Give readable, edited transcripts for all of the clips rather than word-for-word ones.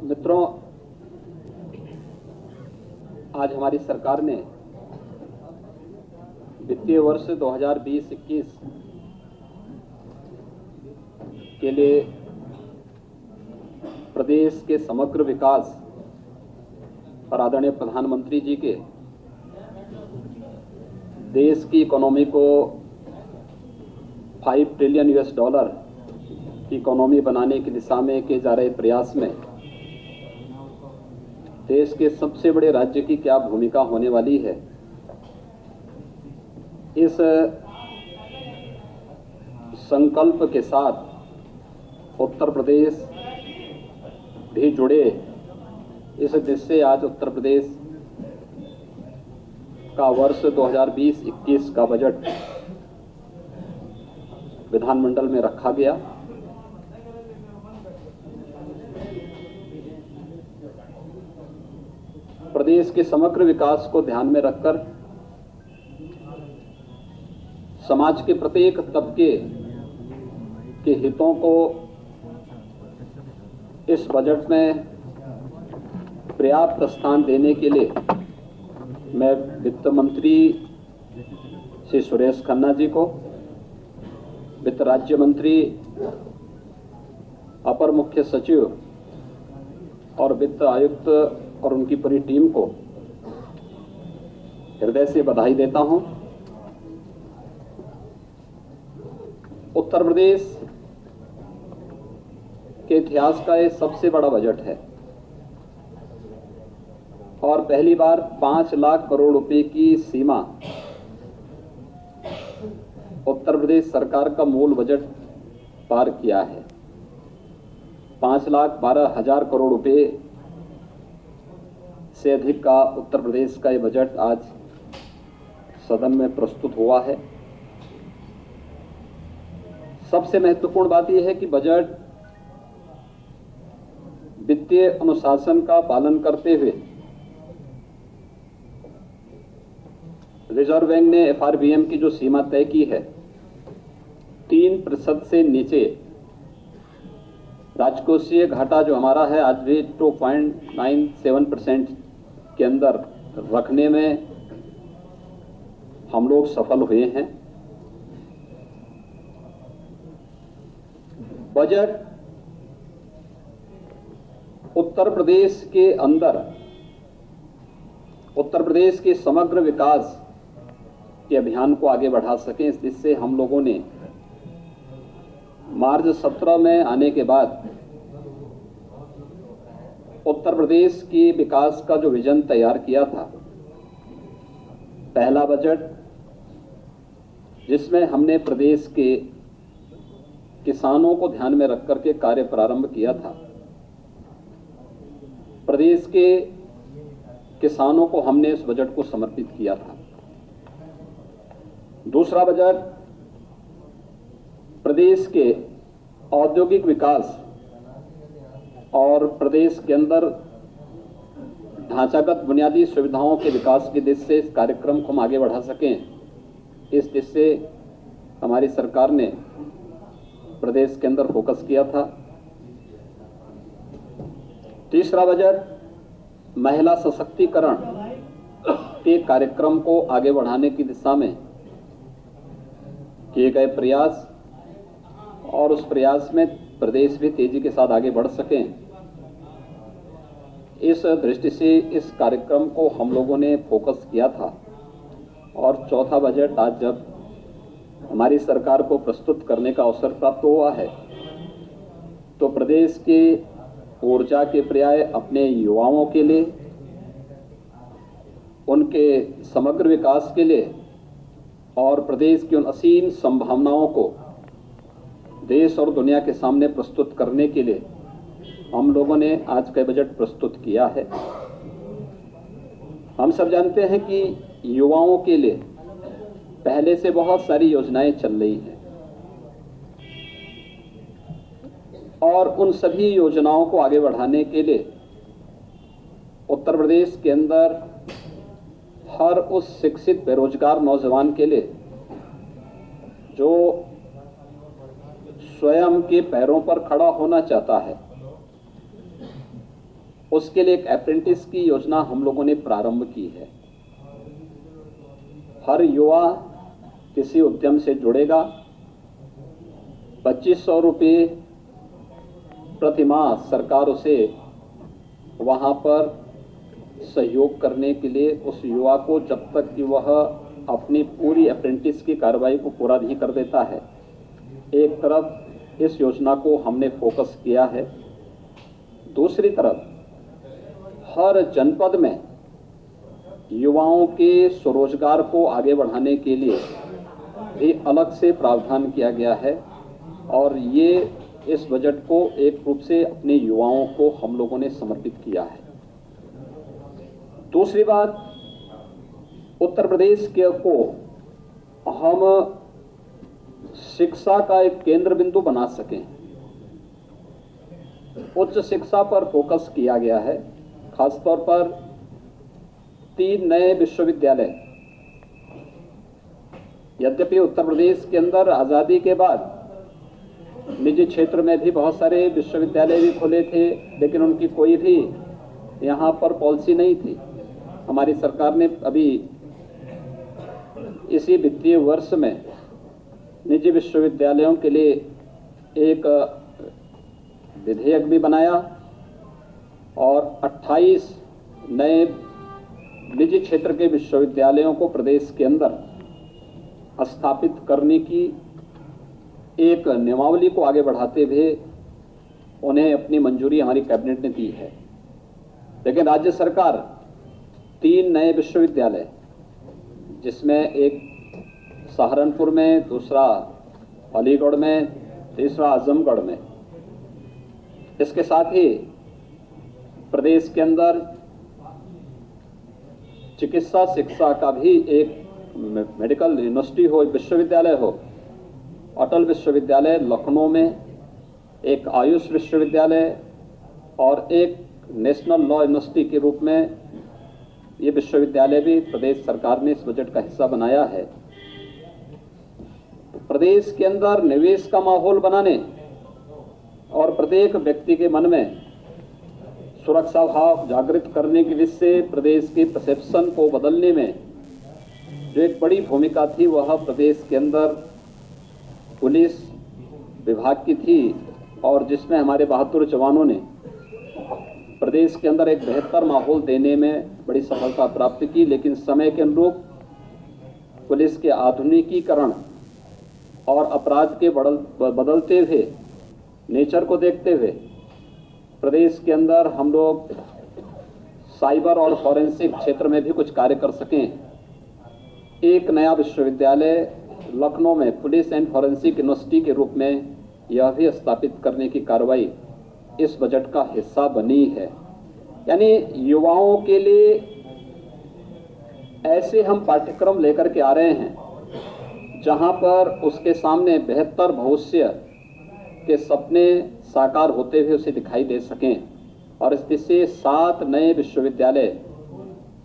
मित्रों, आज हमारी सरकार ने वित्तीय वर्ष 2020-21 के लिए प्रदेश के समग्र विकास और आदरणीय प्रधानमंत्री जी के देश की इकोनॉमी को $5 ट्रिलियन की इकोनॉमी बनाने की दिशा में किए जा रहे प्रयास में देश के सबसे बड़े राज्य की क्या भूमिका होने वाली है, इस संकल्प के साथ उत्तर प्रदेश भी जुड़े। इस दृष्टि से आज उत्तर प्रदेश का वर्ष 2020-21 का बजट विधानमंडल में रखा गया। प्रदेश के समग्र विकास को ध्यान में रखकर समाज के प्रत्येक तबके के हितों को इस बजट में पर्याप्त स्थान देने के लिए मैं वित्त मंत्री श्री सुरेश खन्ना जी को, वित्त राज्य मंत्री, अपर मुख्य सचिव और वित्त आयुक्त और उनकी पूरी टीम को हृदय से बधाई देता हूं। उत्तर प्रदेश के इतिहास का ये सबसे बड़ा बजट है और पहली बार 5 लाख करोड़ रुपए की सीमा उत्तर प्रदेश सरकार का मूल बजट पार किया है। 5,12,000 करोड़ रुपए से अधिक का उत्तर प्रदेश का ये बजट आज सदन में प्रस्तुत हुआ है। सबसे महत्वपूर्ण बात यह है कि बजट वित्तीय अनुशासन का पालन करते हुए रिजर्व बैंक ने FRBM की जो सीमा तय की है 3% से नीचे राजकोषीय घाटा जो हमारा है आज भी 2.97% के अंदर रखने में हम लोग सफल हुए हैं। बजट उत्तर प्रदेश के अंदर उत्तर प्रदेश के समग्र विकास के अभियान को आगे बढ़ा सकें, जिससे हम लोगों ने मार्च 17 में आने के बाद उत्तर प्रदेश की विकास का जो विजन तैयार किया था, पहला बजट जिसमें हमने प्रदेश के किसानों को ध्यान में रख करके कार्य प्रारंभ किया था। प्रदेश के किसानों को हमने इस बजट को समर्पित किया था। दूसरा बजट प्रदेश के औद्योगिक विकास और प्रदेश के अंदर ढांचागत बुनियादी सुविधाओं के विकास की दृष्टि से इस कार्यक्रम को हम आगे बढ़ा सकें, इस दृष्टि से हमारी सरकार ने प्रदेश के अंदर फोकस किया था। तीसरा बजट महिला सशक्तिकरण के कार्यक्रम को आगे बढ़ाने की दिशा में किए गए प्रयास और उस प्रयास में प्रदेश भी तेजी के साथ आगे बढ़ सकें, इस दृष्टि से इस कार्यक्रम को हम लोगों ने फोकस किया था। और चौथा बजट आज जब हमारी सरकार को प्रस्तुत करने का अवसर प्राप्त हुआ है तो प्रदेश के ऊर्जा के पर्याय अपने युवाओं के लिए, उनके समग्र विकास के लिए और प्रदेश की उन असीम संभावनाओं को देश और दुनिया के सामने प्रस्तुत करने के लिए हम लोगों ने आज का बजट प्रस्तुत किया है। हम सब जानते हैं कि युवाओं के लिए पहले से बहुत सारी योजनाएं चल रही हैं और उन सभी योजनाओं को आगे बढ़ाने के लिए उत्तर प्रदेश के अंदर हर उस शिक्षित बेरोजगार नौजवान के लिए जो स्वयं के पैरों पर खड़ा होना चाहता है, उसके लिए एक अप्रेंटिस की योजना हम लोगों ने प्रारंभ की है। हर युवा किसी उद्यम से जुड़ेगा, 2500 रुपये प्रति माह सरकार उसे वहां पर सहयोग करने के लिए उस युवा को, जब तक कि वह अपनी पूरी अप्रेंटिस की कार्रवाई को पूरा नहीं कर देता है, एक तरफ इस योजना को हमने फोकस किया है। दूसरी तरफ हर जनपद में युवाओं के स्वरोजगार को आगे बढ़ाने के लिए भी अलग से प्रावधान किया गया है और ये इस बजट को एक रूप से अपने युवाओं को हम लोगों ने समर्पित किया है। दूसरी बात, उत्तर प्रदेश के को हम शिक्षा का एक केंद्र बिंदु बना सकें, उच्च शिक्षा पर फोकस किया गया है। खासतौर पर 3 नए विश्वविद्यालय, यद्यपि उत्तर प्रदेश के अंदर आज़ादी के बाद निजी क्षेत्र में भी बहुत सारे विश्वविद्यालय भी खुले थे, लेकिन उनकी कोई भी यहाँ पर पॉलिसी नहीं थी। हमारी सरकार ने अभी इसी वित्तीय वर्ष में निजी विश्वविद्यालयों के लिए एक विधेयक भी बनाया और 28 नए निजी क्षेत्र के विश्वविद्यालयों को प्रदेश के अंदर स्थापित करने की एक नियमावली को आगे बढ़ाते हुए उन्हें अपनी मंजूरी हमारी कैबिनेट ने दी है। लेकिन राज्य सरकार 3 नए विश्वविद्यालय, जिसमें एक सहारनपुर में, दूसरा अलीगढ़ में, तीसरा आजमगढ़ में, इसके साथ ही प्रदेश के अंदर चिकित्सा शिक्षा का भी एक मेडिकल यूनिवर्सिटी हो, विश्वविद्यालय हो। अटल विश्वविद्यालय लखनऊ में, एक आयुष विश्वविद्यालय और एक नेशनल लॉ यूनिवर्सिटी के रूप में ये विश्वविद्यालय भी प्रदेश सरकार ने इस बजट का हिस्सा बनाया है। तो प्रदेश के अंदर निवेश का माहौल बनाने और प्रत्येक व्यक्ति के मन में सुरक्षा भाव जागृत करने की दृष्टि से प्रदेश के परसेप्शन को बदलने में जो एक बड़ी भूमिका थी, वह प्रदेश के अंदर पुलिस विभाग की थी और जिसमें हमारे बहादुर जवानों ने प्रदेश के अंदर एक बेहतर माहौल देने में बड़ी सफलता प्राप्त की। लेकिन समय के अनुरूप पुलिस के आधुनिकीकरण और अपराध के बदलते हुए नेचर को देखते हुए प्रदेश के अंदर हम लोग साइबर और फॉरेंसिक क्षेत्र में भी कुछ कार्य कर सकें। एक नया विश्वविद्यालय लखनऊ में पुलिस एंड फॉरेंसिक यूनिवर्सिटी के रूप में यह भी स्थापित करने की कार्रवाई इस बजट का हिस्सा बनी है। यानी युवाओं के लिए ऐसे हम पाठ्यक्रम लेकर के आ रहे हैं जहां पर उसके सामने बेहतर भविष्य के सपने साकार होते हुए उसे दिखाई दे सकें। और इस दिशा से 7 नए विश्वविद्यालय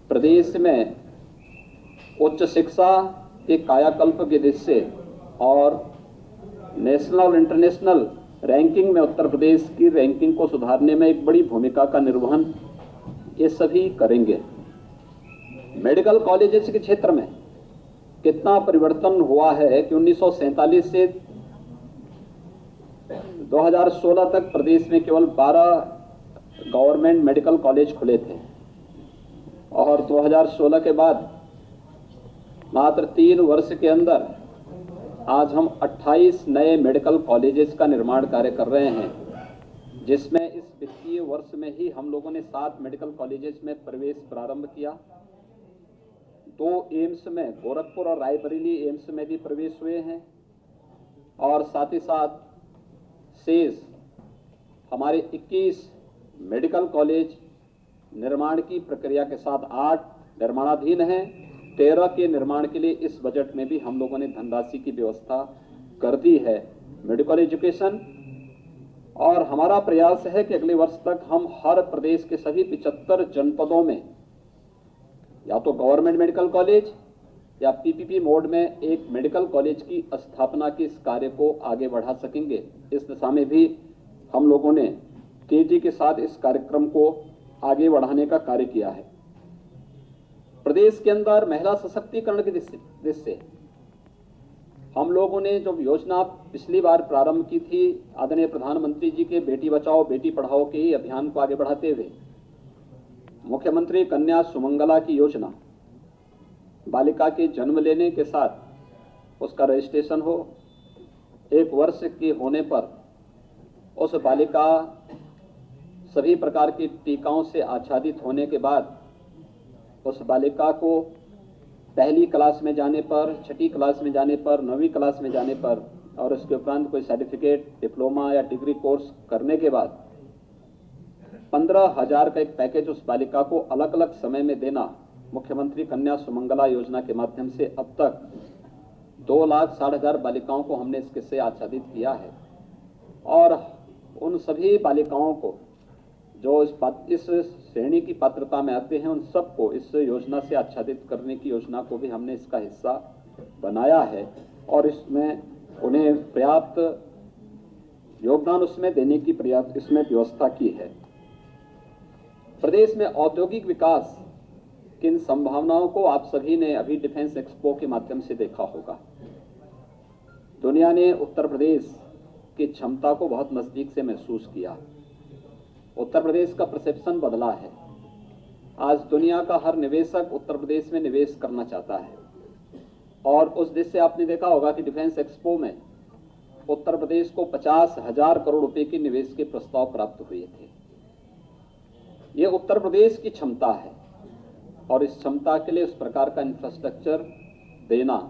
प्रदेश में उच्च शिक्षा के कायाकल्प के दृष्टि से और नेशनल और इंटरनेशनल रैंकिंग में उत्तर प्रदेश की रैंकिंग को सुधारने में एक बड़ी भूमिका का निर्वहन ये सभी करेंगे। मेडिकल कॉलेजेस के क्षेत्र में कितना परिवर्तन हुआ है कि 1947 से 2016 तक प्रदेश में केवल 12 गवर्नमेंट मेडिकल कॉलेज खुले थे और 2016 के बाद मात्र 3 वर्ष के अंदर आज हम 28 नए मेडिकल कॉलेजेस का निर्माण कार्य कर रहे हैं, जिसमें इस वित्तीय वर्ष में ही हम लोगों ने 7 मेडिकल कॉलेजेस में प्रवेश प्रारंभ किया। 2 एम्स में, गोरखपुर और रायबरेली एम्स में भी प्रवेश हुए हैं और साथ ही साथ शेष हमारे 21 मेडिकल कॉलेज निर्माण की प्रक्रिया के साथ 8 निर्माणाधीन हैं। 13 के निर्माण के लिए इस बजट में भी हम लोगों ने धनराशि की व्यवस्था कर दी है। मेडिकल एजुकेशन और हमारा प्रयास है कि अगले वर्ष तक हम हर प्रदेश के सभी 75 जनपदों में या तो गवर्नमेंट मेडिकल कॉलेज या पीपीपी मोड में एक मेडिकल कॉलेज की स्थापना के इस कार्य को आगे बढ़ा सकेंगे। इस दिशा में भी हम लोगों ने तेजी के साथ इस कार्यक्रम को आगे बढ़ाने का कार्य किया है। प्रदेश के अंदर महिला सशक्तिकरण की दृष्टि से हम लोगों ने जो योजना पिछली बार प्रारंभ की थी, आदरणीय प्रधानमंत्री जी के बेटी बचाओ बेटी पढ़ाओ के ही अभियान को आगे बढ़ाते हुए मुख्यमंत्री कन्या सुमंगला की योजना, बालिका के जन्म लेने के साथ उसका रजिस्ट्रेशन हो, 1 वर्ष के होने पर उस बालिका सभी प्रकार के टीकाओं से आच्छादित होने के बाद उस बालिका को पहली क्लास में जाने पर, छठी क्लास में जाने पर, 9वीं क्लास में जाने पर और उसके उपरांत कोई सर्टिफिकेट, डिप्लोमा या डिग्री कोर्स करने के बाद 15,000 का एक पैकेज उस बालिका को अलग अलग समय में देना, मुख्यमंत्री कन्या सुमंगला योजना के माध्यम से अब तक 2,60,000 बालिकाओं को हमने इसके से आच्छादित किया है। और उन सभी बालिकाओं को जो इस श्रेणी की पात्रता में आते हैं, उन सबको इस योजना से आच्छादित करने की योजना को भी हमने इसका हिस्सा बनाया है और इसमें उन्हें पर्याप्त योगदान उसमें देने की पर्याप्त इसमें व्यवस्था की है। प्रदेश में औद्योगिक विकास की इन संभावनाओं को आप सभी ने अभी डिफेंस एक्सपो के माध्यम से देखा होगा। दुनिया ने उत्तर प्रदेश की क्षमता को बहुत नजदीक से महसूस किया। उत्तर प्रदेश का परसेप्शन बदला है। आज दुनिया का हर निवेशक उत्तर प्रदेश में निवेश करना चाहता है और उस देश से आपने देखा होगा कि डिफेंस एक्सपो में उत्तर प्रदेश को 50,000 करोड़ रुपए के निवेश के प्रस्ताव प्राप्त हुए थे। ये उत्तर प्रदेश की क्षमता है और इस क्षमता के लिए उस प्रकार का इंफ्रास्ट्रक्चर देना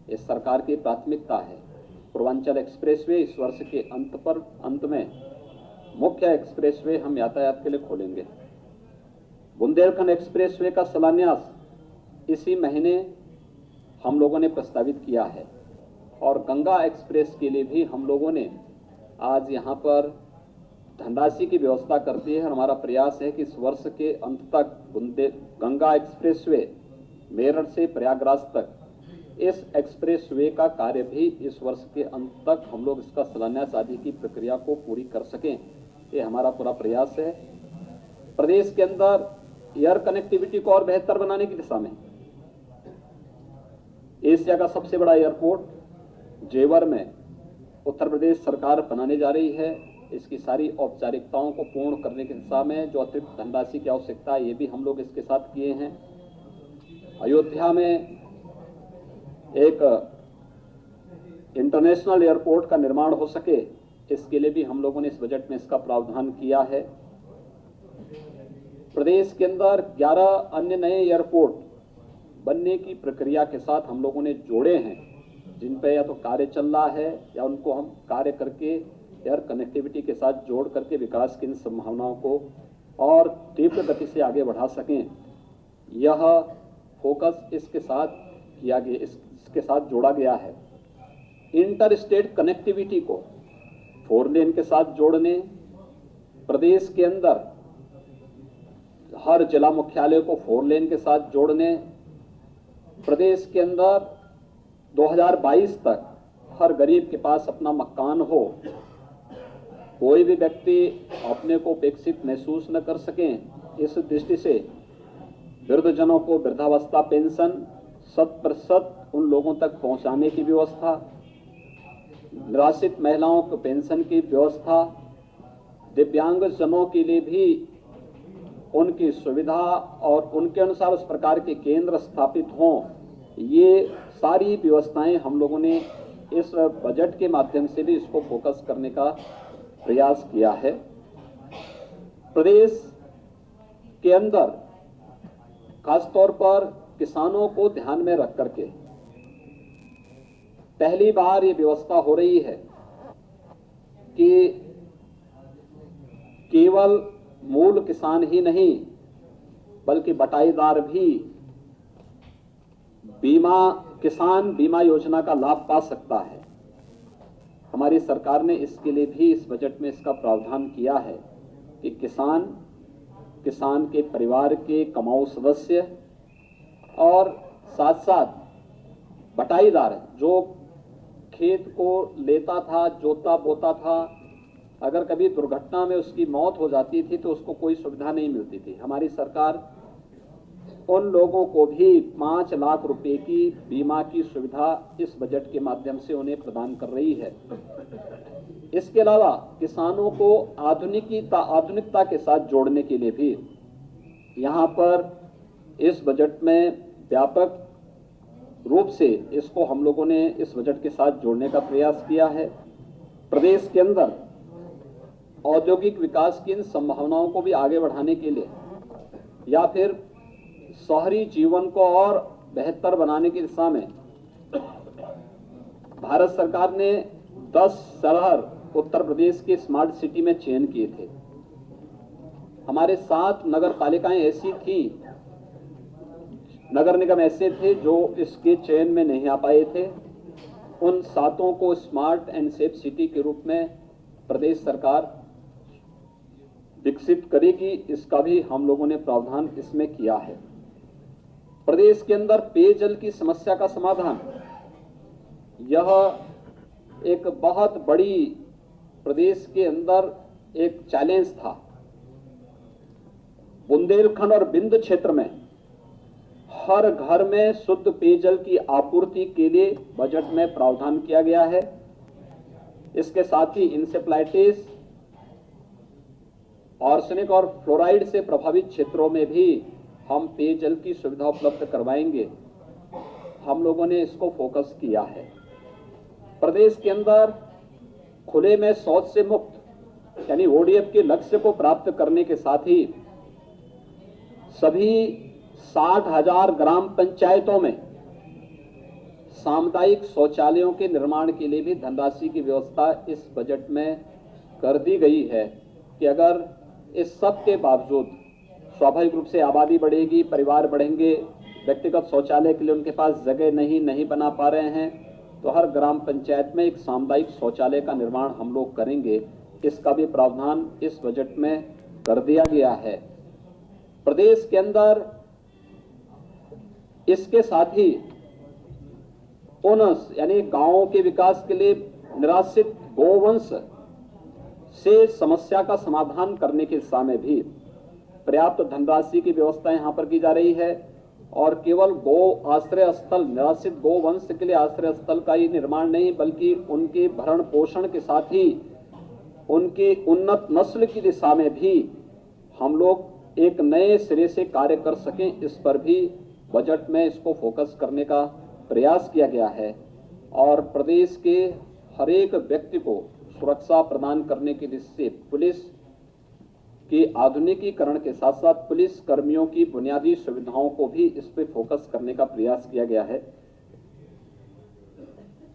इस सरकार की प्राथमिकता है। पूर्वांचल एक्सप्रेसवे इस वर्ष के अंत में मुख्य एक्सप्रेसवे हम यातायात के लिए खोलेंगे। बुंदेलखंड एक्सप्रेसवे का शिलान्यास इसी महीने हम लोगों ने प्रस्तावित किया है और गंगा एक्सप्रेस के लिए भी हम लोगों ने आज यहाँ पर धनराशि की व्यवस्था करती है। हमारा प्रयास है कि इस वर्ष के अंत तक गंगा एक्सप्रेसवे मेरठ से प्रयागराज तक इस एक्सप्रेसवे का कार्य भी इस वर्ष के अंत तक हम लोग इसका शिलान्यास आदि की प्रक्रिया को पूरी कर सकें, ये हमारा पूरा प्रयास है। प्रदेश के अंदर एयर कनेक्टिविटी को और बेहतर बनाने की दिशा में एशिया का सबसे बड़ा एयरपोर्ट जेवर में उत्तर प्रदेश सरकार बनाने जा रही है। इसकी सारी औपचारिकताओं को पूर्ण करने की दिशा में जो अतिरिक्त धनराशि की आवश्यकता है, ये भी हम लोग इसके साथ किए हैं। अयोध्या में एक इंटरनेशनल एयरपोर्ट का निर्माण हो सके, इसके लिए भी हम लोगों ने इस बजट में इसका प्रावधान किया है। प्रदेश के अंदर 11 अन्य नए एयरपोर्ट बनने की प्रक्रिया के साथ हम लोगों ने जोड़े हैं, जिन पे या तो कार्य चल रहा है या उनको हम कार्य करके एयर कनेक्टिविटी के साथ जोड़ करके विकास की इन संभावनाओं को और तीव्र गति से आगे बढ़ा सकें। यह फोकस इसके साथ किया गया, इसके साथ जोड़ा गया है। इंटर स्टेट कनेक्टिविटी को 4 लेन के साथ जोड़ने, प्रदेश के अंदर हर जिला मुख्यालय को 4 लेन के साथ जोड़ने, प्रदेश के अंदर 2022 तक हर गरीब के पास अपना मकान हो, कोई भी व्यक्ति अपने को उपेक्षित महसूस न कर सकें, इस दृष्टि से वृद्धजनों को वृद्धावस्था पेंशन 100% उन लोगों तक पहुंचाने की व्यवस्था, निराश्रित महिलाओं को पेंशन की व्यवस्था, दिव्यांगजनों के लिए भी उनकी सुविधा और उनके अनुसार उस प्रकार के केंद्र स्थापित हों, ये सारी व्यवस्थाएं हम लोगों ने इस बजट के माध्यम से भी इसको फोकस करने का प्रयास किया है। प्रदेश के अंदर खासतौर पर किसानों को ध्यान में रख करके पहली बार ये व्यवस्था हो रही है कि केवल मूल किसान ही नहीं बल्कि बटाईदार भी किसान बीमा योजना का लाभ पा सकता है। हमारी सरकार ने इसके लिए भी इस बजट में इसका प्रावधान किया है कि किसान के परिवार के कमाऊ सदस्य और साथ साथ बटाईदार जो खेत को लेता था, जोता बोता था, अगर कभी दुर्घटना में उसकी मौत हो जाती थी तो उसको कोई सुविधा नहीं मिलती थी। हमारी सरकार उन लोगों को भी 5 लाख रुपए की बीमा की सुविधा इस बजट के माध्यम से उन्हें प्रदान कर रही है। इसके अलावा किसानों को आधुनिकता के साथ जोड़ने के लिए भी यहाँ पर इस बजट में व्यापक रूप से इसको हम लोगों ने इस बजट के साथ जोड़ने का प्रयास किया है। प्रदेश के अंदर औद्योगिक विकास की इन संभावनाओं को भी आगे बढ़ाने के लिए या फिर शहरी जीवन को और बेहतर बनाने की दिशा में भारत सरकार ने 10 शहर उत्तर प्रदेश के स्मार्ट सिटी में चयन किए थे। हमारे 7 नगर पालिकाएं ऐसी थी, नगर निगम ऐसे थे जो इसके चयन में नहीं आ पाए थे। उन 7 को स्मार्ट एंड सेफ सिटी के रूप में प्रदेश सरकार विकसित करेगी, इसका भी हम लोगों ने प्रावधान इसमें किया है। प्रदेश के अंदर पेयजल की समस्या का समाधान, यह एक बहुत बड़ी प्रदेश के अंदर एक चैलेंज था। बुंदेलखंड और बिंद क्षेत्र में हर घर में शुद्ध पेयजल की आपूर्ति के लिए बजट में प्रावधान किया गया है। इसके साथ ही इंसेफ्लाइटिस, आर्सेनिक और फ्लोराइड से प्रभावित क्षेत्रों में भी हम पेयजल की सुविधा उपलब्ध करवाएंगे। हम लोगों ने इसको फोकस किया है। प्रदेश के अंदर खुले में शौच से मुक्त यानी ओडीएफ के लक्ष्य को प्राप्त करने के साथ ही सभी 60,000 ग्राम पंचायतों में सामुदायिक शौचालयों के निर्माण के लिए भी धनराशि की व्यवस्था इस बजट में कर दी गई है कि अगर इस सब के बावजूद स्वाभाविक रूप से आबादी बढ़ेगी, परिवार बढ़ेंगे, व्यक्तिगत शौचालय के लिए उनके पास जगह नहीं बना पा रहे हैं, तो हर ग्राम पंचायत में एक सामुदायिक शौचालय का निर्माण हम लोग करेंगे। इसका भी प्रावधान इस बजट में कर दिया गया है। प्रदेश के अंदर इसके साथ ही ओनस यानी गांवों के विकास के लिए निराश्रित गोवंश से समस्या का समाधान करने की दिशा में भी पर्याप्त धनराशि की व्यवस्था यहां पर की जा रही है। और केवल गो आश्रय स्थल, निराश्रित गोवंश के लिए आश्रय स्थल का ही निर्माण नहीं, बल्कि उनके भरण पोषण के साथ ही उनकी उन्नत नस्ल की दिशा में भी हम लोग एक नए सिरे से कार्य कर सकें, इस पर भी बजट में इसको फोकस करने का प्रयास किया गया है। और प्रदेश के हर एक व्यक्ति को सुरक्षा प्रदान करने की दृष्टि से पुलिस के आधुनिकीकरण के साथ साथ पुलिस कर्मियों की बुनियादी सुविधाओं को भी इस पे फोकस करने का प्रयास किया गया है।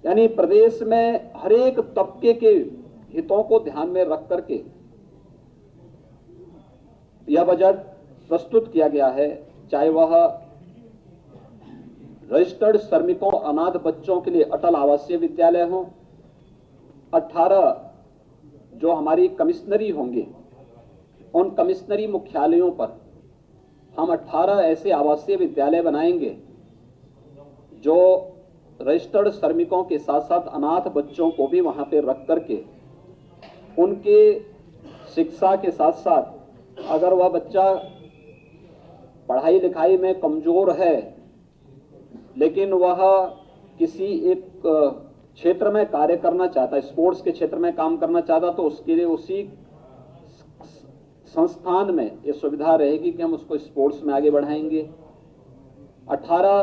यानी प्रदेश में हर एक तबके के हितों को ध्यान में रख करके यह बजट प्रस्तुत किया गया है, चाहे वह रजिस्टर्ड श्रमिकों, अनाथ बच्चों के लिए अटल आवासीय विद्यालय हो, 18 जो हमारी कमिश्नरी होंगे उन कमिश्नरी मुख्यालयों पर हम 18 ऐसे आवासीय विद्यालय बनाएंगे जो रजिस्टर्ड श्रमिकों के साथ साथ अनाथ बच्चों को भी वहां पे रख करके उनके शिक्षा के साथ साथ अगर वह बच्चा पढ़ाई लिखाई में कमजोर है लेकिन वह किसी एक क्षेत्र में कार्य करना चाहता है, स्पोर्ट्स के क्षेत्र में काम करना चाहता, तो उसके लिए उसी संस्थान में ये सुविधा रहेगी कि हम उसको स्पोर्ट्स में आगे बढ़ाएंगे। 18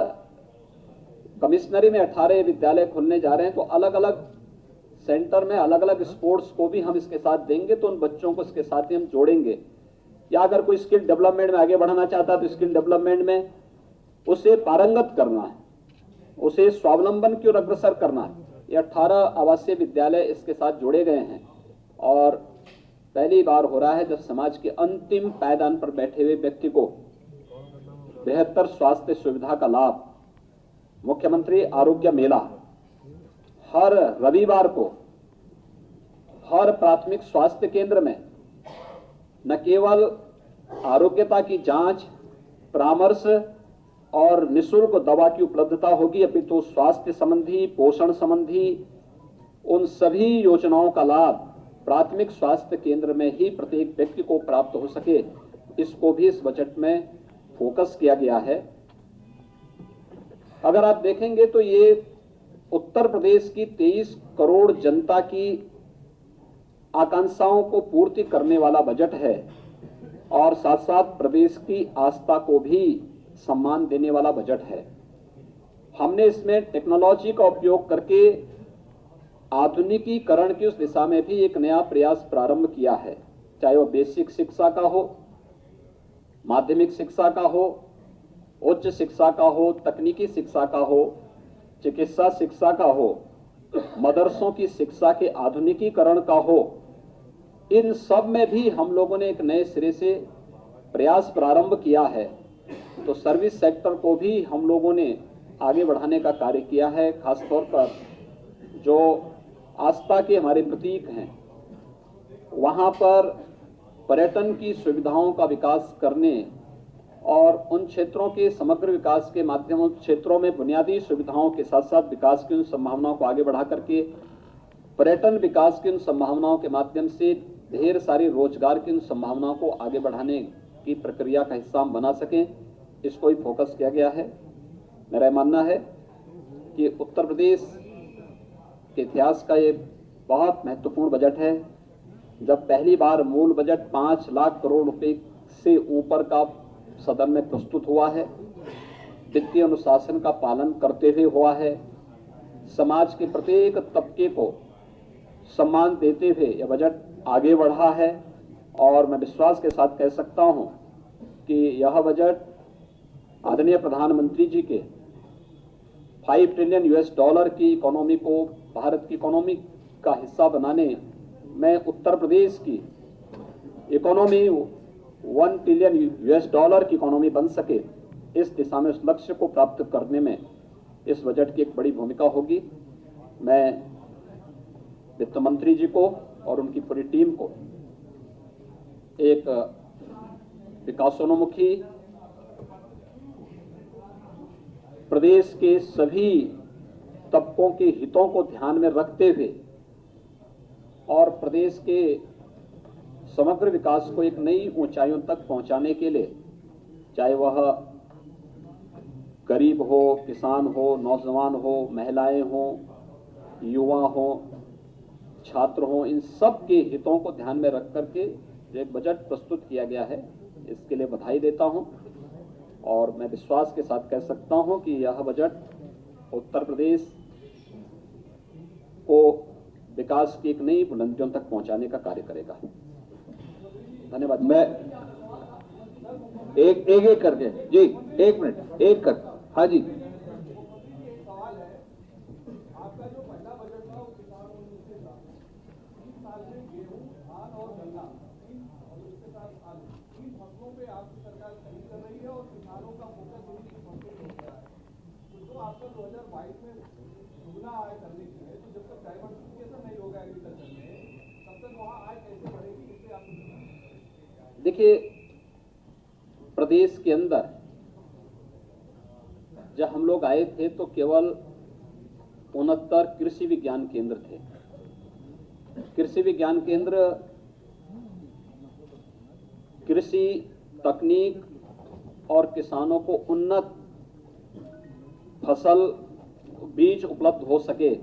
कमिश्नरी में 18 विद्यालय खुलने जा रहे हैं, तो अलग अलग सेंटर में अलग अलग स्पोर्ट्स को भी हम इसके साथ देंगे, तो उन बच्चों को इसके साथ ही हम जोड़ेंगे। या अगर कोई स्किल डेवलपमेंट में आगे बढ़ना चाहता है तो स्किल डेवलपमेंट में उसे पारंगत करना है, उसे स्वावलंबन की ओर अग्रसर करना है। ये 18 आवासीय विद्यालय इसके साथ जोड़े गए हैं और पहली बार हो रहा है जब समाज के अंतिम पायदान पर बैठे हुए व्यक्ति को बेहतर स्वास्थ्य सुविधा का लाभ। मुख्यमंत्री आरोग्य मेला हर रविवार को हर प्राथमिक स्वास्थ्य केंद्र में न केवल आरोग्यता की जांच, परामर्श और निःशुल्क दवा की उपलब्धता होगी, अपितु स्वास्थ्य संबंधी, पोषण संबंधी उन सभी योजनाओं का लाभ प्राथमिक स्वास्थ्य केंद्र में ही प्रत्येक व्यक्ति को प्राप्त हो सके, इसको भी इस बजट में फोकस किया गया है। अगर आप देखेंगे तो ये उत्तर प्रदेश की 23 करोड़ जनता की आकांक्षाओं को पूर्ति करने वाला बजट है और साथ साथ प्रदेश की आस्था को भी सम्मान देने वाला बजट है। हमने इसमें टेक्नोलॉजी का उपयोग करके आधुनिकीकरण की उस दिशा में भी एक नया प्रयास प्रारंभ किया है, चाहे वो बेसिक शिक्षा का हो, माध्यमिक शिक्षा का हो, उच्च शिक्षा का हो, तकनीकी शिक्षा का हो, चिकित्सा शिक्षा का हो, मदरसों की शिक्षा के आधुनिकीकरण का हो। इन सब में भी हम लोगों ने एक नए सिरे से प्रयास प्रारंभ किया है। तो सर्विस सेक्टर को भी हम लोगों ने आगे बढ़ाने का कार्य किया है। खासतौर पर जो आस्था के हमारे प्रतीक हैं, वहां पर पर्यटन की सुविधाओं का विकास करने और उन क्षेत्रों के समग्र विकास के माध्यम, क्षेत्रों में बुनियादी सुविधाओं के साथ साथ विकास की उन संभावनाओं को आगे बढ़ा करके पर्यटन विकास की उन संभावनाओं के माध्यम से ढेर सारी रोजगार की उन संभावनाओं को आगे बढ़ाने की प्रक्रिया का हिस्सा हम बना सकें, इसको ही फोकस किया गया है। मेरा मानना है कि उत्तर प्रदेश के इतिहास का ये बहुत महत्वपूर्ण बजट है। जब पहली बार मूल बजट 5 लाख करोड़ रुपए से ऊपर का सदन में प्रस्तुत हुआ है, वित्तीय अनुशासन का पालन करते हुए हुआ है, समाज के प्रत्येक तबके को सम्मान देते हुए यह बजट आगे बढ़ा है और मैं विश्वास के साथ कह सकता हूं कि यह बजट आदरणीय प्रधानमंत्री जी के 5 ट्रिलियन US डॉलर की इकोनॉमी को भारत की इकोनॉमी का हिस्सा बनाने में उत्तर प्रदेश की इकोनॉमी 1 ट्रिलियन US डॉलर की इकोनॉमी बन सके, इस दिशा में उस लक्ष्य को प्राप्त करने में इस बजट की एक बड़ी भूमिका होगी। मैं वित्त मंत्री जी को और उनकी पूरी टीम को एक विकासोन्मुखी, प्रदेश के सभी तबकों के हितों को ध्यान में रखते हुए और प्रदेश के समग्र विकास को एक नई ऊंचाइयों तक पहुंचाने के लिए, चाहे वह गरीब हो, किसान हो, नौजवान हो, महिलाएं हो, युवा हो, छात्र हो, इन सब के हितों को ध्यान में रख करके जो एक बजट प्रस्तुत किया गया है, इसके लिए बधाई देता हूं और मैं विश्वास के साथ कह सकता हूं कि यह बजट उत्तर प्रदेश को विकास की एक नई बुलंदियों तक पहुंचाने का कार्य करेगा। धन्यवाद। मैं एक करके जी, 1 मिनट, एक कर। हाँ जी, देखिए, प्रदेश के अंदर जब हम लोग आए थे तो केवल 69 कृषि विज्ञान केंद्र थे। कृषि विज्ञान केंद्र कृषि तकनीक और किसानों को उन्नत फसल बीज उपलब्ध हो सके,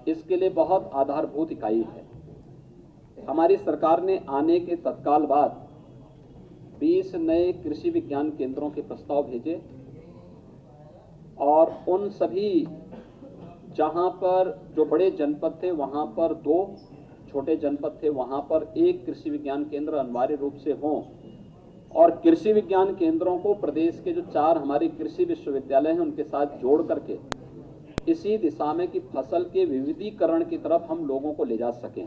इसके लिए बहुत आधारभूत इकाई है। हमारी सरकार ने आने के तत्काल बाद 20 नए कृषि विज्ञान केंद्रों के प्रस्ताव भेजे और उन सभी, जहां पर जो बड़े जनपद थे वहां पर 2, छोटे जनपद थे वहां पर 1 कृषि विज्ञान केंद्र अनिवार्य रूप से हों और कृषि विज्ञान केंद्रों को प्रदेश के जो 4 हमारे कृषि विश्वविद्यालय हैं उनके साथ जोड़ करके इसी दिशा में कि फसल के विविधीकरण की तरफ हम लोगों को ले जा सकें।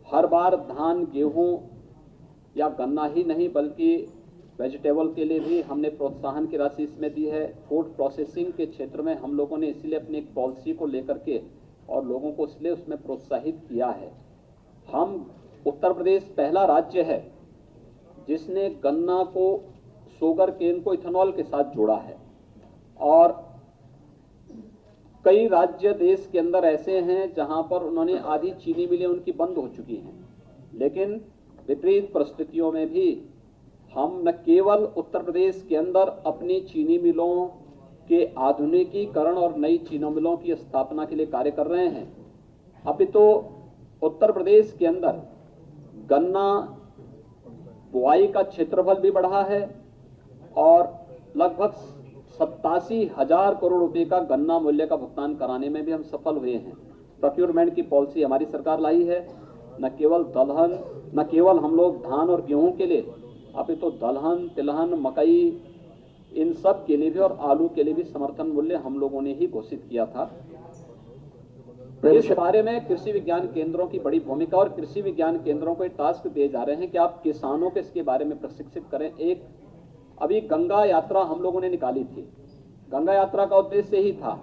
हर बार धान, गेहूं या गन्ना ही नहीं बल्कि वेजिटेबल के लिए भी हमने प्रोत्साहन की राशि इसमें दी है। फूड प्रोसेसिंग के क्षेत्र में हम लोगों ने इसलिए अपनी एक पॉलिसी को लेकर के और लोगों को इसलिए उसमें प्रोत्साहित किया है। हम उत्तर प्रदेश पहला राज्य है जिसने गन्ना को, शुगर केन को इथेनॉल के साथ जोड़ा है और कई राज्य देश के अंदर ऐसे हैं जहां पर उन्होंने आधी चीनी मिलें उनकी बंद हो चुकी हैं, लेकिन विपरीत परिस्थितियों में भी हम न केवल उत्तर प्रदेश के अंदर अपनी चीनी मिलों के आधुनिकीकरण और नई चीनी मिलों की स्थापना के लिए कार्य कर रहे हैं, अभी तो उत्तर प्रदेश के अंदर गन्ना बुआई का क्षेत्रफल भी बढ़ा है और लगभग 87,000 करोड़ रुपए का गन्ना मूल्य का भुगतान कराने में भी हम सफल हुए हैं। प्रोक्योरमेंट की पॉलिसी हमारी सरकार लाई है, न केवल दलहन, न केवल हम लोग धान और गेहूं के लिए, अभी तो दलहन, तिलहन, मकई, इन सब के लिए भी और आलू के लिए भी समर्थन मूल्य हम लोगों ने ही घोषित किया था। इस बारे में कृषि विज्ञान केंद्रों की बड़ी भूमिका और कृषि विज्ञान केंद्रों को एक टास्क दिए जा रहे हैं कि आप किसानों को इसके बारे में प्रशिक्षित करें। एक अभी गंगा यात्रा हम लोगों ने निकाली थी। गंगा यात्रा का उद्देश्य ही था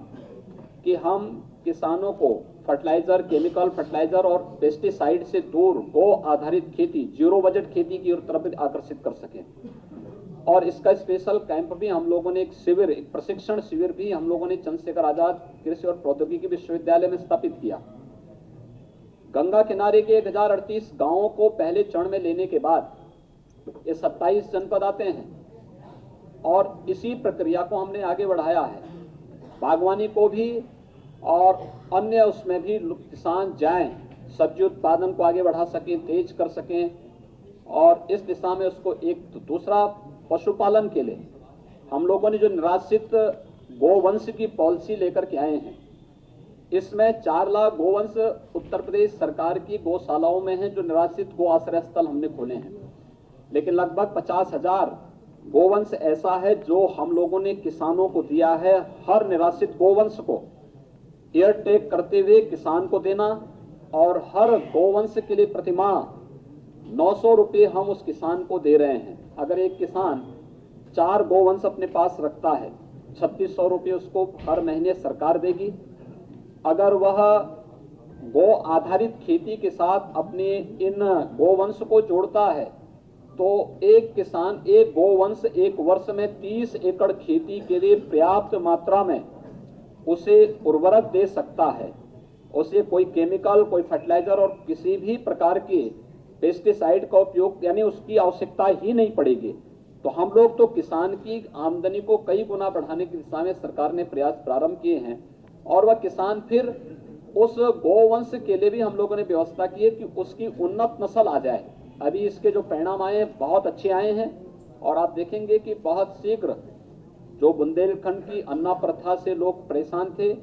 कि हम किसानों को फर्टिलाइजर, केमिकल फर्टिलाइजर और पेस्टिसाइड से दूर गो आधारित खेती, जीरो बजट खेती की तरफ आकर्षित कर सकें। और इसका स्पेशल कैंप भी हम लोगों ने, एक शिविर, एक प्रशिक्षण शिविर भी हम लोगों ने चंद्रशेखर आजाद कृषि और प्रौद्योगिकी विश्वविद्यालय में स्थापित किया। गंगा किनारे के 1038 गांवों को पहले चरण में लेने के बाद ये 27 जनपद आते हैं और इसी प्रक्रिया को हमने आगे बढ़ाया है। बागवानी को भी और अन्य उसमें भी किसान जाएं, सब्जी उत्पादन को आगे बढ़ा सकें, तेज कर सकें। और इस दिशा में उसको एक तो दूसरा, पशुपालन के लिए हम लोगों ने जो निराश्रित गोवंश की पॉलिसी लेकर के आए हैं, इसमें 4 लाख गोवंश उत्तर प्रदेश सरकार की गौशालाओं में हैं जो निराश्रित गो आश्रय स्थल हमने खोले हैं। लेकिन लगभग 50,000 गोवंश ऐसा है जो हम लोगों ने किसानों को दिया है। हर निराश्रित गोवंश को एयर टैग करते हुए किसान को देना और हर गोवंश के लिए प्रतिमाह 900 रुपये हम उस किसान को दे रहे हैं। अगर एक किसान 4 गोवंश अपने पास रखता है, 3600 रुपये उसको हर महीने सरकार देगी। अगर वह गो आधारित खेती के साथ अपने इन गोवंश को जोड़ता है तो एक किसान एक गोवंश एक वर्ष में 30 एकड़ खेती के लिए पर्याप्त मात्रा में उसे उर्वरक दे सकता है। उसे कोई केमिकल, कोई फर्टिलाइजर और किसी भी प्रकार के पेस्टिसाइड का उपयोग यानी उसकी आवश्यकता ही नहीं पड़ेगी। तो हम लोग तो किसान की आमदनी को कई गुना बढ़ाने की दिशा में सरकार ने प्रयास प्रारंभ किए हैं और वह किसान फिर उस गोवंश के लिए भी हम लोगों ने व्यवस्था की है कि उसकी उन्नत नस्ल आ जाए। अभी इसके जो परिणाम आए हैं बहुत अच्छे आए हैं और आप देखेंगे कि बहुत शीघ्र जो बुंदेलखंड की अन्ना प्रथा से लोग परेशान थे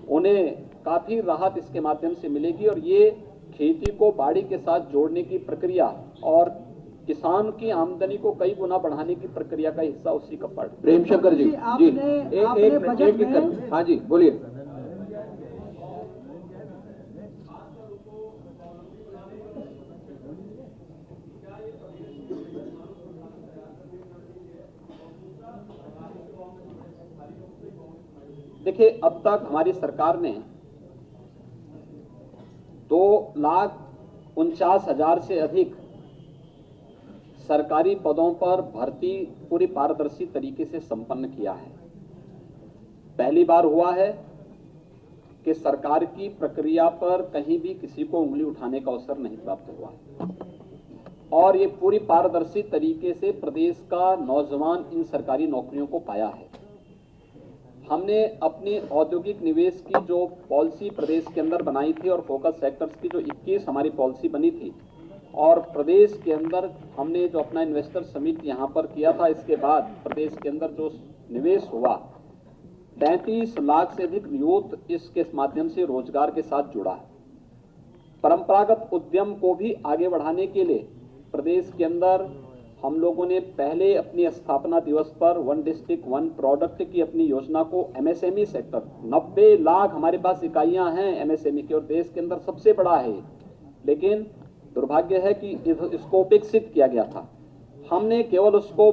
उन्हें काफी राहत इसके माध्यम से मिलेगी और ये खेती को बाड़ी के साथ जोड़ने की प्रक्रिया और किसान की आमदनी को कई गुना बढ़ाने की प्रक्रिया का हिस्सा उसी का पार्ट। प्रेमशंकर जी, एक हाँ जी बोलिए। देखिए, अब तक हमारी सरकार ने 2,49,000 से अधिक सरकारी पदों पर भर्ती पूरी पारदर्शी तरीके से संपन्न किया है। पहली बार हुआ है कि सरकार की प्रक्रिया पर कहीं भी किसी को उंगली उठाने का अवसर नहीं प्राप्त हुआ और ये पूरी पारदर्शी तरीके से प्रदेश का नौजवान इन सरकारी नौकरियों को पाया है। हमने अपनी औद्योगिक निवेश की जो पॉलिसी प्रदेश के अंदर बनाई थी और फोकस सेक्टर्स की जो 21 हमारी पॉलिसी बनी थी और प्रदेश के अंदर हमने जो अपना इन्वेस्टर समिट यहाँ पर किया था, इसके बाद प्रदेश के अंदर जो निवेश हुआ 33 लाख से अधिक यूथ इसके माध्यम से रोजगार के साथ जुड़ा है। परंपरागत उद्यम को भी आगे बढ़ाने के लिए प्रदेश के अंदर हम लोगों ने पहले अपनी स्थापना दिवस पर 1 डिस्ट्रिक्ट 1 प्रोडक्ट की अपनी योजना को एमएसएमई सेक्टर 90 लाख हमारे पास इकाइयां हैं एमएसएमई की और देश के अंदर सबसे बड़ा है। लेकिन दुर्भाग्य है कि इसको विकसित किया गया था, हमने केवल उसको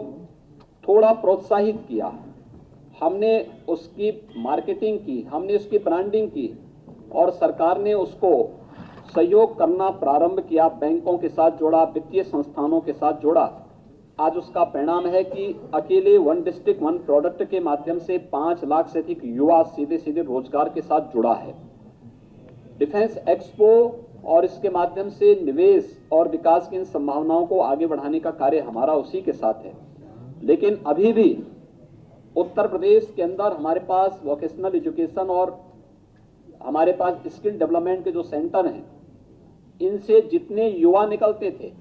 थोड़ा प्रोत्साहित किया, हमने उसकी मार्केटिंग की, हमने उसकी ब्रांडिंग की और सरकार ने उसको सहयोग करना प्रारंभ किया, बैंकों के साथ जोड़ा, वित्तीय संस्थानों के साथ जोड़ा आज उसका परिणाम है कि अकेले वन डिस्ट्रिक्ट वन प्रोडक्ट के माध्यम से 5 लाख से अधिक युवा सीधे सीधे रोजगार के साथ जुड़ा है। डिफेंस एक्सपो और इसके माध्यम से निवेश और विकास की इन संभावनाओं को आगे बढ़ाने का कार्य हमारा उसी के साथ है। लेकिन अभी भी उत्तर प्रदेश के अंदर हमारे पास वोकेशनल एजुकेशन और हमारे पास स्किल डेवलपमेंट के जो सेंटर हैं, इनसे जितने युवा निकलते थे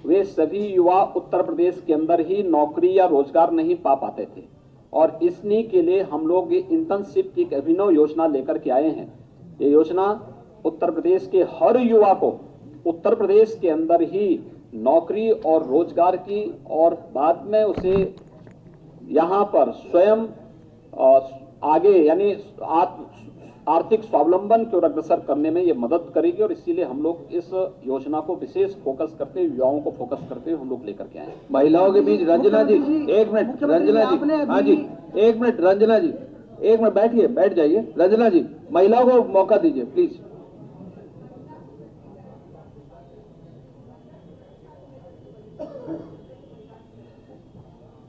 वे सभी युवा उत्तर प्रदेश के अंदर ही नौकरी या रोजगार नहीं पा पाते थे। और इसी के लिए हम लोग ये इंटर्नशिप की एक अभिनव योजना लेकर के आए हैं। ये योजना उत्तर प्रदेश के हर युवा को उत्तर प्रदेश के अंदर ही नौकरी और रोजगार की और बाद में उसे यहाँ पर स्वयं आगे यानी आर्थिक स्वावलंबन की ओर अग्रसर करने में ये मदद करेगी। और इसीलिए हम लोग इस योजना को विशेष फोकस करते हुए, युवाओं को फोकस करते हुए हम लोग लेकर के आए हैं। महिलाओं के बीच रंजना जी, एक मिनट रंजना जी, हाँ जी, एक मिनट रंजना जी, एक मिनट बैठिए, बैठ जाइए। रंजना जी, महिलाओं को मौका दीजिए प्लीज।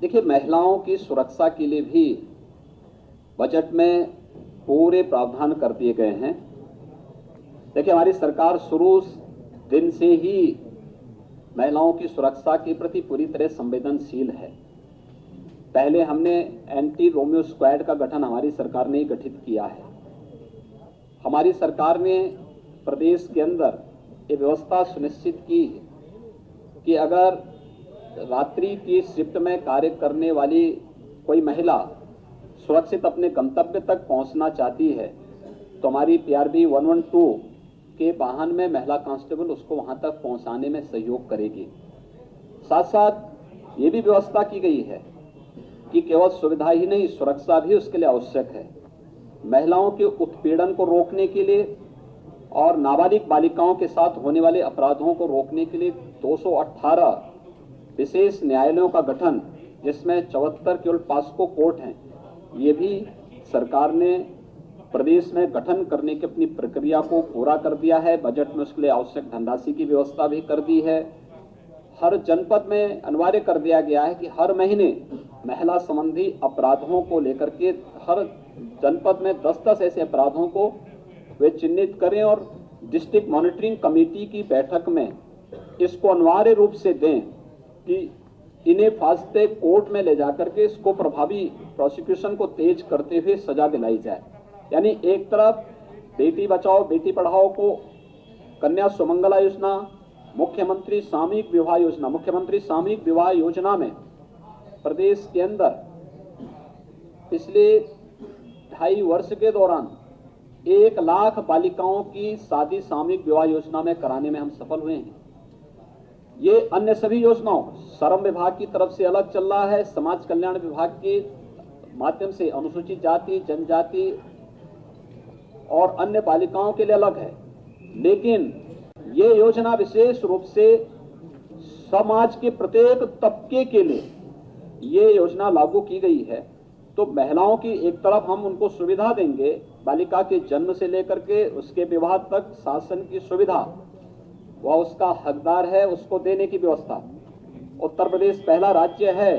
देखिए, महिलाओं की सुरक्षा के लिए भी बजट में पूरे प्रावधान कर दिए गए हैं। देखिए, हमारी सरकार शुरू दिन से ही महिलाओं की सुरक्षा के प्रति पूरी तरह संवेदनशील है। पहले हमने एंटी रोमियो स्क्वाड का गठन हमारी सरकार ने गठित किया है। हमारी सरकार ने प्रदेश के अंदर ये व्यवस्था सुनिश्चित की कि अगर रात्रि की शिफ्ट में कार्य करने वाली कोई महिला सुरक्षित अपने गंतव्य तक पहुंचना चाहती है तो हमारी PRB 112 के वाहन में महिला कांस्टेबल उसको वहां तक पहुंचाने में सहयोग करेगी। साथ साथ ये भी व्यवस्था की गई है कि केवल सुविधा ही नहीं, सुरक्षा भी उसके लिए आवश्यक है। महिलाओं के उत्पीड़न को रोकने के लिए और नाबालिग बालिकाओं के साथ होने वाले अपराधों को रोकने के लिए 218 विशेष न्यायालयों का गठन, जिसमें 74 केवल पास्को कोर्ट हैं, ये भी सरकार ने प्रदेश में गठन करने की अपनी प्रक्रिया को पूरा कर दिया है। बजट में उसके लिए आवश्यक धनराशि की व्यवस्था भी कर दी है। हर जनपद में अनिवार्य कर दिया गया है कि हर महीने महिला संबंधी अपराधों को लेकर के हर जनपद में 10-10 ऐसे अपराधों को वे चिन्हित करें और डिस्ट्रिक्ट मॉनिटरिंग कमेटी की बैठक में इसको अनिवार्य रूप से दें कि इन्हें फास्ट ट्रैक कोर्ट में ले जाकर के इसको प्रभावी प्रोसिक्यूशन को तेज करते हुए सजा दिलाई जाए। यानी एक तरफ बेटी बचाओ बेटी पढ़ाओ को कन्या सुमंगला योजना, मुख्यमंत्री सामूहिक विवाह योजना में प्रदेश के अंदर पिछले 2.5 वर्ष के दौरान 1 लाख बालिकाओं की शादी सामूहिक विवाह योजना में कराने में हम सफल हुए हैं। ये अन्य सभी योजनाओं श्रम विभाग की तरफ से अलग चल रहा है, समाज कल्याण विभाग के माध्यम से अनुसूचित जाति, जनजाति और अन्य बालिकाओं के लिए अलग है। लेकिन ये योजना विशेष रूप से समाज के प्रत्येक तबके के लिए ये योजना लागू की गई है। तो महिलाओं की एक तरफ हम उनको सुविधा देंगे, बालिका के जन्म से लेकर के उसके विवाह तक शासन की सुविधा, वह उसका हकदार है, उसको देने की व्यवस्था। उत्तर प्रदेश पहला राज्य है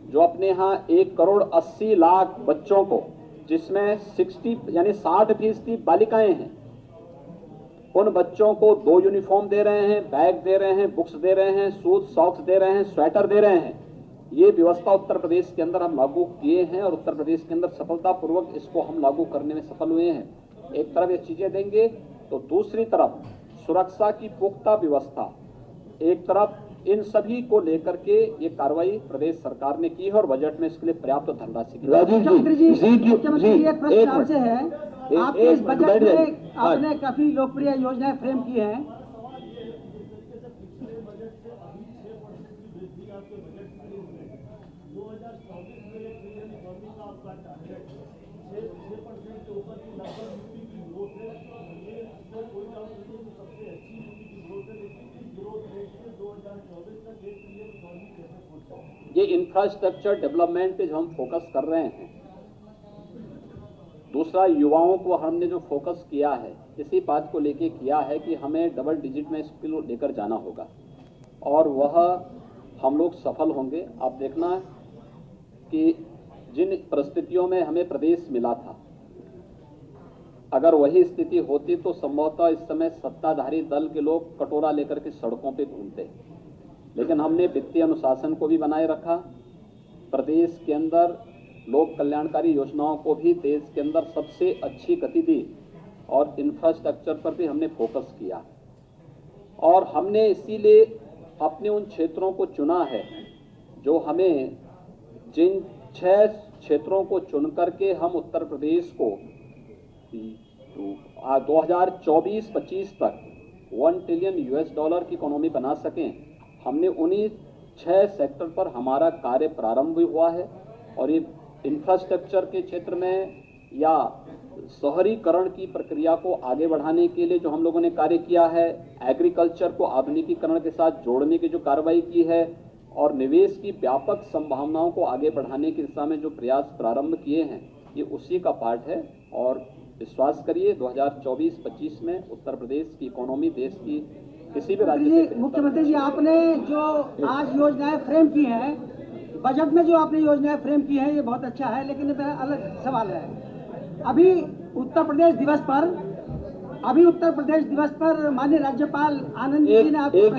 जो अपने यहाँ 1,80,00,000 बच्चों को, जिसमें 60% बालिकाएं हैं, उन बच्चों को 2 यूनिफॉर्म दे रहे हैं, बैग दे रहे हैं, बुक्स दे रहे हैं, शूज सॉक्स दे रहे हैं, स्वेटर दे रहे हैं। ये व्यवस्था उत्तर प्रदेश के अंदर हम लागू किए हैं और उत्तर प्रदेश के अंदर सफलतापूर्वक इसको हम लागू करने में सफल हुए हैं। एक तरफ ये चीजें देंगे तो दूसरी तरफ सुरक्षा की पुख्ता व्यवस्था, एक तरफ इन सभी को लेकर के ये कार्रवाई प्रदेश सरकार ने की है और बजट में इसके लिए पर्याप्त धनराशि की। मुख्यमंत्री जी एक प्रश्न आपसे है, आपके इस बजट में आपने काफी लोकप्रिय योजनाएं फ्रेम की हैं। ये इंफ्रास्ट्रक्चर डेवलपमेंट पे जो हम फोकस कर रहे हैं, दूसरा युवाओं को हमने जो फोकस किया है इसी बात को लेके किया है कि हमें डबल डिजिट में इसको लेकर जाना होगा और वह हम लोग सफल होंगे। आप देखना कि जिन परिस्थितियों में हमें प्रदेश मिला था, अगर वही स्थिति होती तो संभवतः इस समय सत्ताधारी दल के लोग कटोरा लेकर के सड़कों पे घूमते। लेकिन हमने वित्तीय अनुशासन को भी बनाए रखा, प्रदेश के अंदर लोक कल्याणकारी योजनाओं को भी देश के अंदर सबसे अच्छी गति दी और इंफ्रास्ट्रक्चर पर भी हमने फोकस किया। और हमने इसीलिए अपने उन क्षेत्रों को चुना है जो हमें, जिन 6 क्षेत्रों को चुन करके हम उत्तर प्रदेश को 2024-25 तक $1 ट्रिलियन की इकोनॉमी बना सकें, हमने उन्हीं 6 सेक्टर पर हमारा कार्य प्रारंभ हुआ है। और ये इंफ्रास्ट्रक्चर के क्षेत्र में या शहरीकरण की प्रक्रिया को आगे बढ़ाने के लिए जो हम लोगों ने कार्य किया है, एग्रीकल्चर को आधुनिकीकरण के साथ जोड़ने की जो कार्रवाई की है और निवेश की व्यापक संभावनाओं को आगे बढ़ाने की दिशा में जो प्रयास प्रारंभ किए हैं, ये उसी का पार्ट है। और विश्वास करिए 2024-25 में उत्तर प्रदेश की इकोनॉमी देश की किसी भी राज्य से। मुख्यमंत्री जी, आपने जो आज योजनाएं फ्रेम की हैं, बजट में जो आपने योजनाएं फ्रेम की हैं, ये बहुत अच्छा है। लेकिन मेरा अलग सवाल है, अभी उत्तर प्रदेश दिवस पर माननीय राज्यपाल आनंद जी ने एक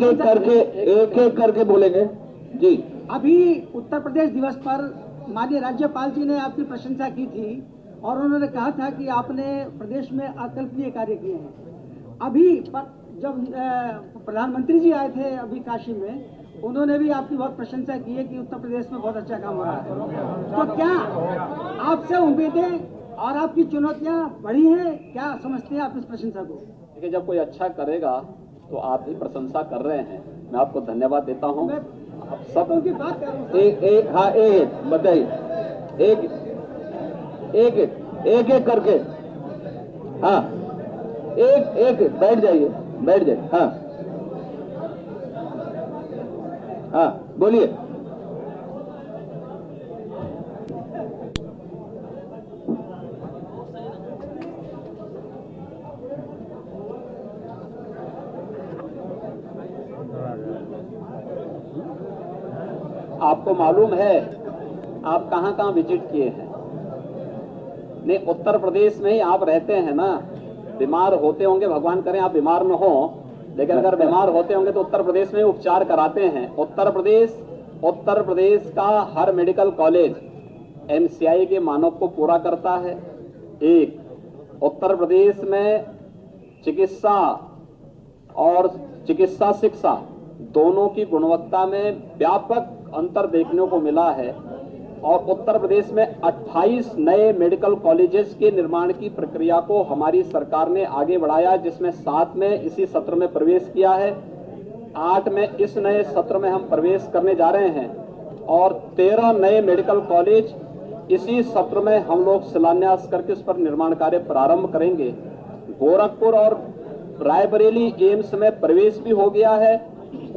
एक करके बोलेंगे जी। अभी उत्तर प्रदेश दिवस पर माननीय राज्यपाल जी ने आपकी प्रशंसा की थी और उन्होंने कहा था कि आपने प्रदेश में अकल्पनीय कार्य किए हैं। अभी जब प्रधानमंत्री जी आए थे अभी काशी में, उन्होंने भी आपकी बहुत प्रशंसा की है कि उत्तर प्रदेश में बहुत अच्छा काम हो रहा है। तो क्या आपसे उम्मीदें और आपकी चुनौतियां बढ़ी हैं? क्या समझते हैं आप इस प्रशंसा को? देखिए, जब कोई अच्छा करेगा तो आप ही प्रशंसा कर रहे हैं, मैं आपको धन्यवाद देता हूं। आप सब उनकी बात कर रहे हैं। एक बताइए, एक करके। हाँ, एक बैठ जाइए। हाँ बोलिए। आपको मालूम है आप कहां विजिट किए हैं? नहीं, उत्तर प्रदेश में ही आप रहते हैं ना। बीमार होते होंगे, भगवान करे आप बीमार न हो, लेकिन अगर बीमार होते होंगे तो उत्तर प्रदेश में उपचार कराते हैं। उत्तर प्रदेश का हर मेडिकल कॉलेज MCI के मानक को पूरा करता है। एक, उत्तर प्रदेश में चिकित्सा और चिकित्सा शिक्षा दोनों की गुणवत्ता में व्यापक अंतर देखने को मिला है। और उत्तर प्रदेश में 28 नए मेडिकल कॉलेजेस के निर्माण की प्रक्रिया को हमारी सरकार ने आगे बढ़ाया, जिसमें 7 में इसी सत्र में प्रवेश किया है, 8 में इस नए सत्र में हम प्रवेश करने जा रहे हैं और 13 नए मेडिकल कॉलेज इसी सत्र में हम लोग शिलान्यास करके उस पर निर्माण कार्य प्रारंभ करेंगे। गोरखपुर और रायबरेली एम्स में प्रवेश भी हो गया है,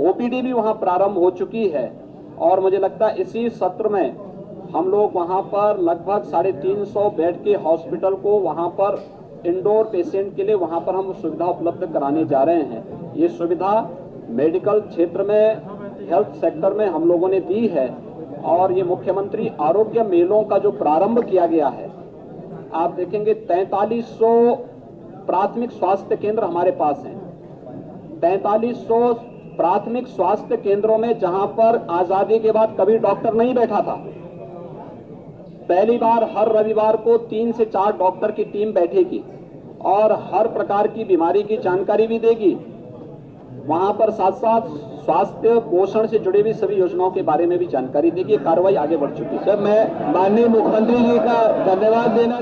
OPD भी वहां प्रारंभ हो चुकी है और मुझे लगता है इसी सत्र में हम लोग वहां पर लगभग 350 बेड के हॉस्पिटल को वहां पर इंडोर पेशेंट के लिए वहां पर हम सुविधा उपलब्ध कराने जा रहे हैं। ये सुविधा मेडिकल क्षेत्र में, हेल्थ सेक्टर में हम लोगों ने दी है। और ये मुख्यमंत्री आरोग्य मेलों का जो प्रारंभ किया गया है, आप देखेंगे 4300 प्राथमिक स्वास्थ्य केंद्र हमारे पास हैं। 4300 प्राथमिक स्वास्थ्य केंद्रों में जहां पर आजादी के बाद कभी डॉक्टर नहीं बैठा था, पहली बार हर रविवार को 3 से 4 डॉक्टर की टीम बैठेगी और हर प्रकार की बीमारी की जानकारी भी देगी। वहां पर साथ साथ स्वास्थ्य पोषण से जुड़ी हुई सभी योजनाओं के बारे में भी जानकारी देगी। कार्रवाई आगे बढ़ चुकी है। सर, मैं माननीय मुख्यमंत्री जी का धन्यवाद देना